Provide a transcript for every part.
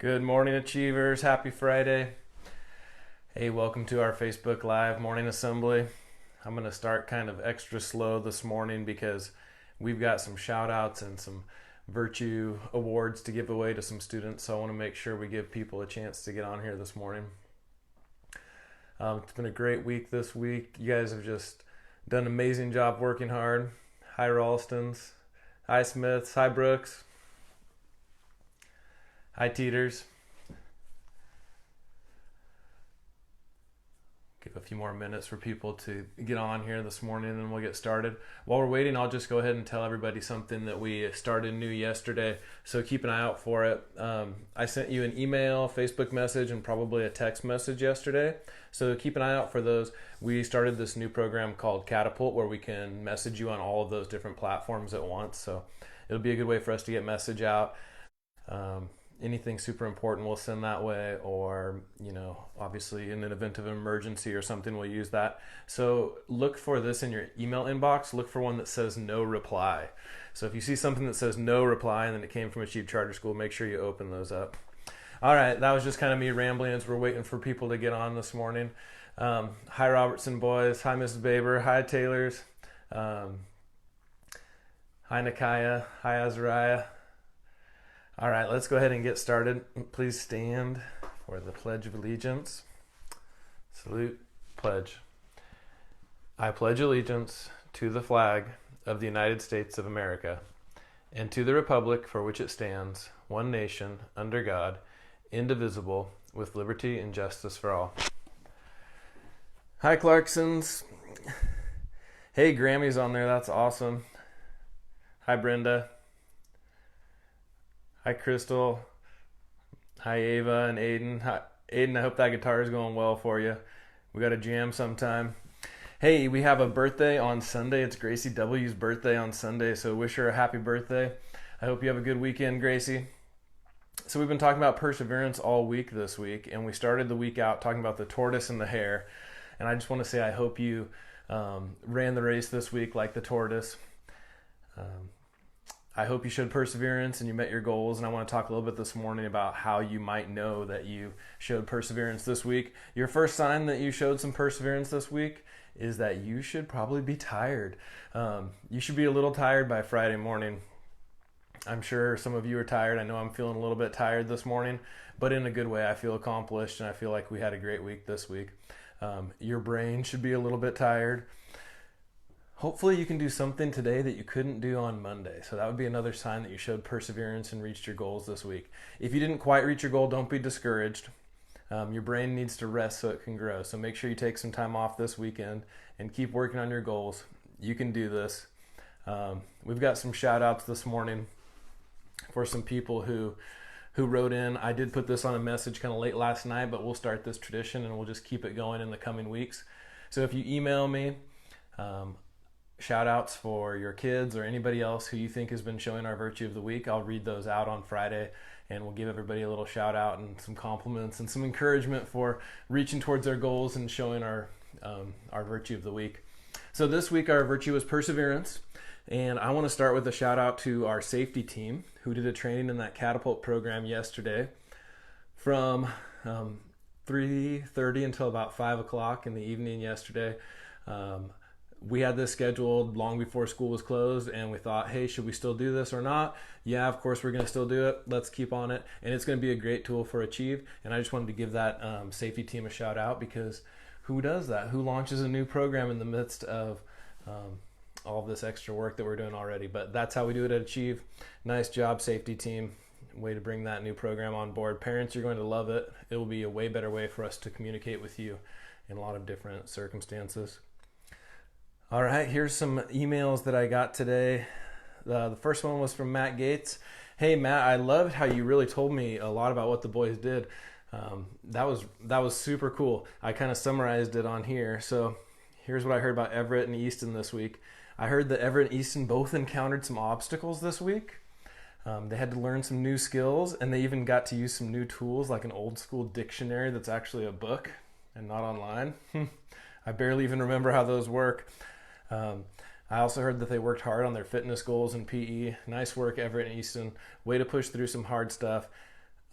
Good morning, Achievers. Happy Friday. Hey, welcome to our Facebook Live morning assembly. I'm going to start kind of extra slow this morning because we've got some shout outs and some virtue awards to give away to some students. So I want to make sure we give people a chance to get on here this morning. It's been a great week this week. You guys have just done an amazing job working hard. Hi, Ralstons. Hi, Smiths. Hi, Brooks. Hi, Teeters. Give a few more minutes for people to get on here this morning and then we'll get started. While we're waiting, I'll just go ahead and tell everybody something that we started new yesterday, so keep an eye out for it. I sent you an email, Facebook message, and probably a text message yesterday, so keep an eye out for those. We started this new program called Catapult where we can message you on all of those different platforms at once, so it'll be a good way for us to get message out. Anything super important we'll send that way, or obviously in an event of emergency or something we'll use that. So look for this in your email inbox. Look for one that says no reply. So if you see something that says no reply and then it came from Achieve Charter School, make sure you open those up. All right, that was just kind of me rambling as we're waiting for people to get on this morning. Hi Robertson boys. Hi Mrs. Baber. Hi Taylors. Hi Nakaya. Hi Azariah. All right, let's go ahead and get started. Please stand for the Pledge of Allegiance. Salute, pledge. I pledge allegiance to the flag of the United States of America and to the republic for which it stands, one nation, under God, indivisible, with liberty and justice for all. Hi, Clarksons. Hey, Grammy's on there. That's awesome. Hi, Brenda. Hi, Crystal. Hi, Ava and Aiden. Hi, Aiden, I hope that guitar is going well for you. We got to jam sometime. Hey, we have a birthday on Sunday. It's Gracie W's birthday on Sunday, so wish her a happy birthday. I hope you have a good weekend, Gracie. So we've been talking about perseverance all week this week, and we started the week out talking about the tortoise and the hare. And I just want to say I hope you ran the race this week like the tortoise. I hope you showed perseverance and you met your goals, and I want to talk a little bit this morning about how you might know that you showed perseverance this week. Your first sign that you showed some perseverance this week is that you should probably be tired. You should be a little tired by Friday morning. I'm sure some of you are tired. I know I'm feeling a little bit tired this morning, but in a good way. I feel accomplished and I feel like we had a great week this week. Your brain should be a little bit tired. Hopefully you can do something today that you couldn't do on Monday. So that would be another sign that you showed perseverance and reached your goals this week. If you didn't quite reach your goal, don't be discouraged. Your brain needs to rest so it can grow. So make sure you take some time off this weekend and keep working on your goals. You can do this. We've got some shout outs this morning for some people who wrote in. I did put this on a message kind of late last night, but we'll start this tradition and we'll just keep it going in the coming weeks. So if you email me, shout outs for your kids or anybody else who you think has been showing our virtue of the week, I'll read those out on Friday and we'll give everybody a little shout out and some compliments and some encouragement for reaching towards their goals and showing our virtue of the week. So this week our virtue was perseverance, and I want to start with a shout out to our safety team who did a training in that Catapult program yesterday from 3:30 until about 5 o'clock in the evening yesterday. We had this scheduled long before school was closed, and we thought, hey, should we still do this or not? Yeah, of course we're going to still do it. Let's keep on it. And it's going to be a great tool for Achieve. And I just wanted to give that safety team a shout out, because who does that? Who launches a new program in the midst of all of this extra work that we're doing already? But that's how we do it at Achieve. Nice job, safety team. Way to bring that new program on board. Parents, you're going to love it. It will be a way better way for us to communicate with you in a lot of different circumstances. All right, here's some emails that I got today. The first one was from Matt Gates. Hey Matt, I loved how you really told me a lot about what the boys did. That was super cool. I kind of summarized it on here. So here's what I heard about Everett and Easton this week. I heard that Everett and Easton both encountered some obstacles this week. They had to learn some new skills, and they even got to use some new tools like an old school dictionary that's actually a book and not online. I barely even remember how those work. I also heard that they worked hard on their fitness goals in PE. Nice work, Everett and Easton. Way to push through some hard stuff.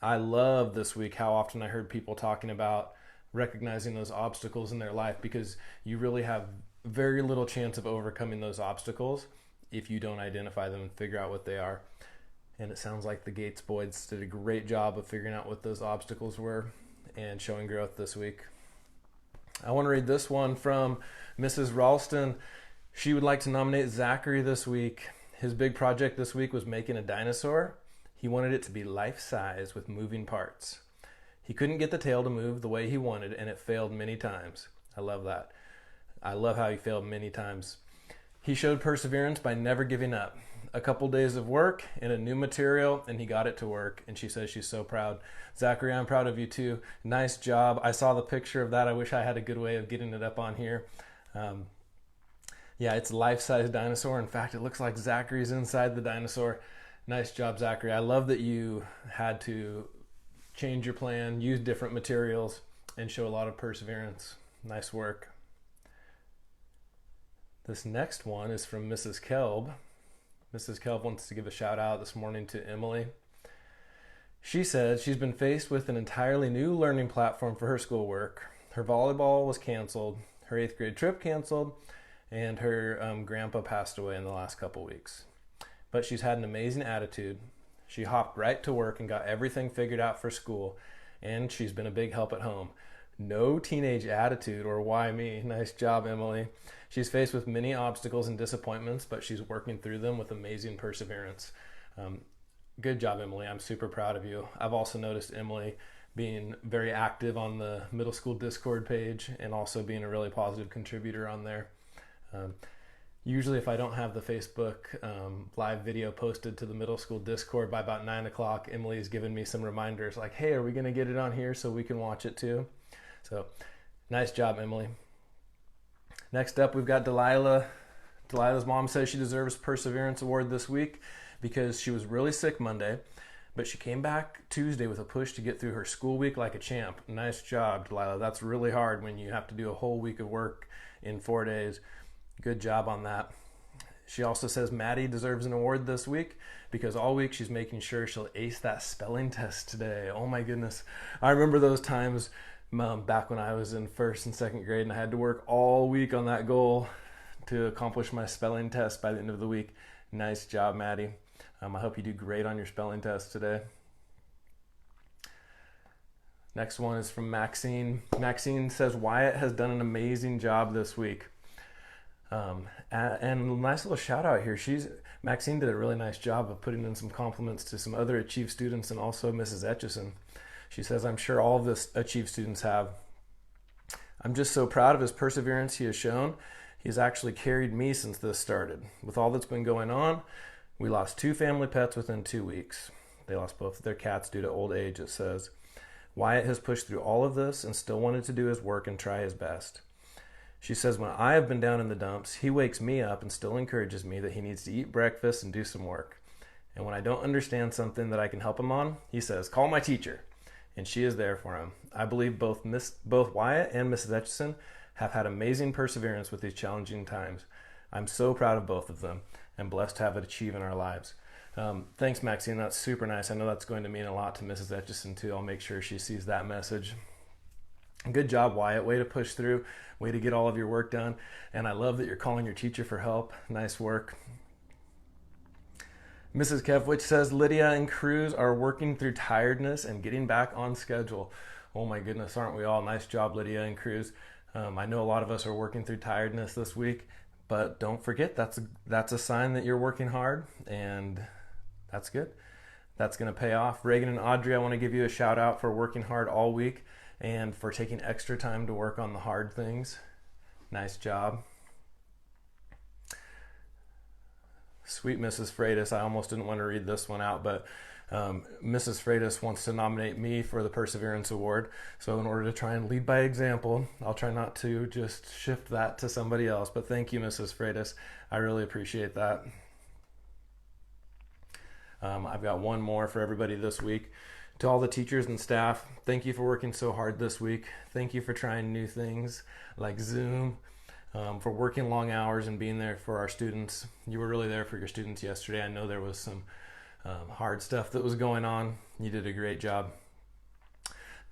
I love this week how often I heard people talking about recognizing those obstacles in their life, because you really have very little chance of overcoming those obstacles if you don't identify them and figure out what they are. And it sounds like the Gates boys did a great job of figuring out what those obstacles were and showing growth this week. I want to read this one from Mrs. Ralston. She would like to nominate Zachary this week. His big project this week was making a dinosaur. He wanted it to be life-size with moving parts. He couldn't get the tail to move the way he wanted, and it failed many times. I love that. I love how he failed many times. He showed perseverance by never giving up. A couple days of work and a new material, and he got it to work, and she says she's so proud. Zachary, I'm proud of you too. Nice job. I saw the picture of that. I wish I had a good way of getting it up on here. Yeah, it's a life-size dinosaur. In fact, it looks like Zachary's inside the dinosaur. Nice job, Zachary. I love that you had to change your plan, use different materials, and show a lot of perseverance. Nice work. This next one is from Mrs. Kelb. Mrs. Kelb wants to give a shout out this morning to Emily. She said she's been faced with an entirely new learning platform for her schoolwork. Her volleyball was canceled, her 8th grade trip canceled, and her grandpa passed away in the last couple weeks. But she's had an amazing attitude. She hopped right to work and got everything figured out for school, and she's been a big help at home. No teenage attitude, or why me? Nice job, Emily. She's faced with many obstacles and disappointments, but she's working through them with amazing perseverance. Good job, Emily. I'm super proud of you. I've also noticed Emily being very active on the middle school Discord page and also being a really positive contributor on there. Usually if I don't have the Facebook live video posted to the middle school Discord by about 9 o'clock, Emily's given me some reminders like, hey, are we going to get it on here so we can watch it too? So nice job, Emily. Next up, we've got Delilah. Delilah's mom says she deserves Perseverance Award this week because she was really sick Monday, but she came back Tuesday with a push to get through her school week like a champ. Nice job, Delilah. That's really hard when you have to do a whole week of work in 4 days. Good job on that. She also says Maddie deserves an award this week because all week she's making sure she'll ace that spelling test today. Oh my goodness. I remember those times back when I was in 1st and 2nd grade and I had to work all week on that goal to accomplish my spelling test by the end of the week. Nice job, Maddie. I hope you do great on your spelling test today. Next one is from Maxine. Maxine says Wyatt has done an amazing job this week. And a nice little shout out here. Maxine did a really nice job of putting in some compliments to some other Achieve students and also Mrs. Etchison. She says, I'm sure all of the Achieve students have. I'm just so proud of his perseverance he has shown. He's actually carried me since this started. With all that's been going on, we lost 2 family pets within 2 weeks. They lost both of their cats due to old age, it says. Wyatt has pushed through all of this and still wanted to do his work and try his best. She says, when I have been down in the dumps, he wakes me up and still encourages me that he needs to eat breakfast and do some work. And when I don't understand something that I can help him on, he says, call my teacher. And she is there for him. I believe both Wyatt and Mrs. Etchison have had amazing perseverance with these challenging times. I'm so proud of both of them and blessed to have it achieve in our lives. Thanks, Maxine. That's super nice. I know that's going to mean a lot to Mrs. Etchison, too. I'll make sure she sees that message. Good job, Wyatt. Way to push through. Way to get all of your work done. And I love that you're calling your teacher for help. Nice work. Mrs. Kevwich says Lydia and Cruz are working through tiredness and getting back on schedule. Oh my goodness, aren't we all? Nice job, Lydia and Cruz. I know a lot of us are working through tiredness this week, but don't forget that's a sign that you're working hard, and that's good. That's going to pay off. Reagan and Audrey, I want to give you a shout out for working hard all week and for taking extra time to work on the hard things. Nice job. Sweet Mrs. Freitas, I almost didn't want to read this one out, but Mrs. Freitas wants to nominate me for the Perseverance Award. So in order to try and lead by example, I'll try not to just shift that to somebody else. But thank you, Mrs. Freitas. I really appreciate that. I've got one more for everybody this week. To all the teachers and staff, thank you for working so hard this week. Thank you for trying new things like Zoom, for working long hours and being there for our students. You were really there for your students yesterday. I know there was hard stuff that was going on. You did a great job.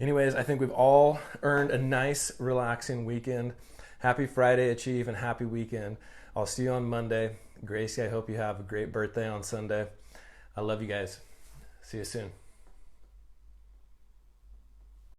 Anyways, I think we've all earned a nice, relaxing weekend. Happy Friday, Achieve, and happy weekend. I'll see you on Monday. Gracie, I hope you have a great birthday on Sunday. I love you guys. See you soon.